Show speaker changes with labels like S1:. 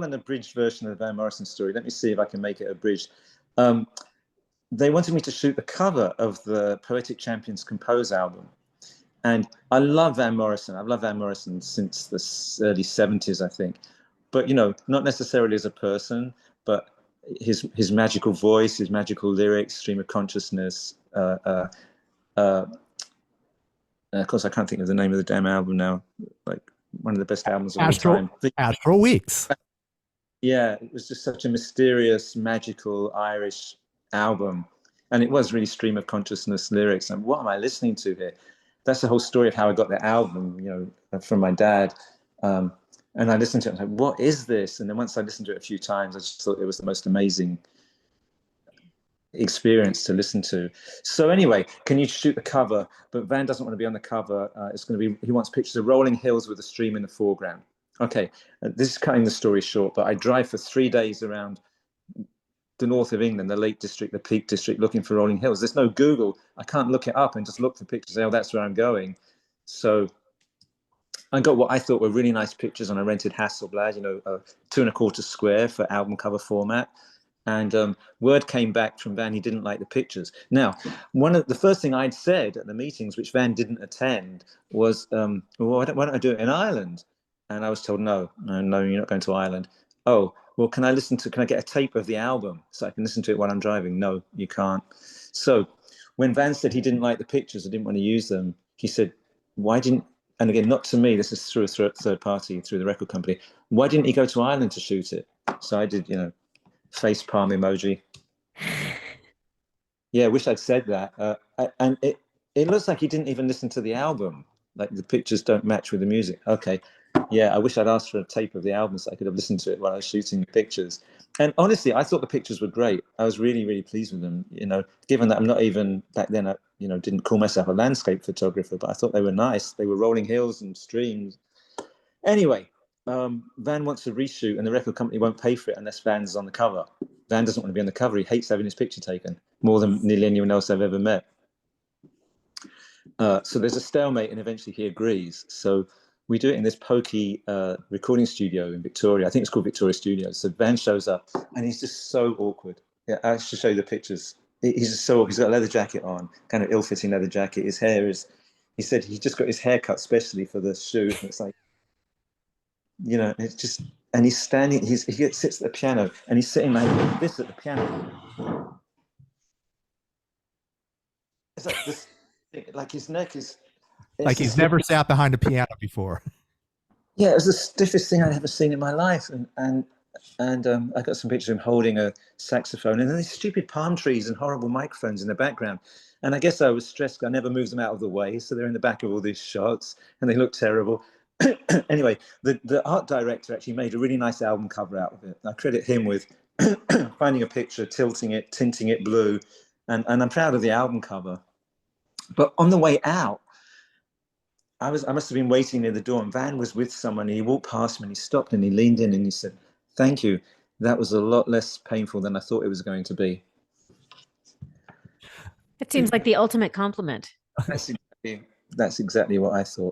S1: want an abridged version of the Van Morrison story. Let me see if I can make it abridged. Um, they wanted me to shoot the cover of the Poetic Champions Compose album. And I love Van Morrison. I've loved Van Morrison since the early 70s, I think. But, you know, not necessarily as a person, but his magical voice, his magical lyrics, stream of consciousness. Of course, I can't think of the name of the damn album now. Like one of the best albums of all time.
S2: Astral Weeks.
S1: Yeah, it was just such a mysterious, magical Irish album. And it was really stream of consciousness lyrics. And what am I listening to here? That's the whole story of how I got the album, you know, from my dad. And I listened to it and I was like, what is this? And then once I listened to it a few times, I just thought it was the most amazing experience to listen to. So anyway, can you shoot the cover? But Van doesn't want to be on the cover. It's going to be, he wants pictures of rolling hills with a stream in the foreground. Okay, this is cutting the story short, but I drive for 3 days around the north of England, the Lake District, the Peak District, looking for rolling hills. There's no Google. I can't look it up and just look for pictures. Oh, that's where I'm going. So I got what I thought were really nice pictures on a rented Hasselblad, you know, 2¼ square for album cover format. And word came back from Van, he didn't like the pictures. Now, the first thing I'd said at the meetings, which Van didn't attend, was, well, why don't I do it in Ireland? And I was told, no, you're not going to Ireland. Oh, well, can I get a tape of the album so I can listen to it while I'm driving? No, you can't. So when Van said he didn't like the pictures, I didn't want to use them, he said, why didn't, and again, not to me, this is through a third party, through the record company, why didn't he go to Ireland to shoot it? So I did, you know, face palm emoji. Yeah, I wish I'd said that. And it looks like he didn't even listen to the album. Like the pictures don't match with the music. Okay, yeah, I wish I'd asked for a tape of the album so I could have listened to it while I was shooting the pictures. And honestly, I thought the pictures were great. I was really, really pleased with them. You know, given that I'm not even back then, I, you know, didn't call myself a landscape photographer, but I thought they were nice. They were rolling hills and streams. Anyway, Van wants a reshoot and the record company won't pay for it unless Van's on the cover. Van doesn't want to be on the cover. He hates having his picture taken more than nearly anyone else I've ever met. So there's a stalemate and eventually he agrees. So we do it in this pokey recording studio in Victoria. I think it's called Victoria Studios. So Van shows up and he's just so awkward. Yeah, I should show you the pictures. He's just so awkward. He's got a leather jacket on, kind of ill-fitting leather jacket. His hair is, he said he just got his hair cut specially for the shoot. And it's like, you know, it's just, and he's standing, he sits at the piano and he's sitting like this at the piano. It's like this, like his neck is.
S2: Like he's never sat behind a piano before.
S1: Yeah, it was the stiffest thing I'd ever seen in my life. And I got some pictures of him holding a saxophone and then these stupid palm trees and horrible microphones in the background. And I guess I was stressed. I never moved them out of the way. So they're in the back of all these shots and they look terrible. Anyway, the art director actually made a really nice album cover out of it. I credit him with finding a picture, tilting it, tinting it blue. And I'm proud of the album cover. But on the way out, I must have been waiting near the door and Van was with someone and he walked past me and he stopped and he leaned in and he said, thank you. That was a lot less painful than I thought it was going to be.
S3: It seems like the ultimate compliment.
S1: That's exactly what I thought.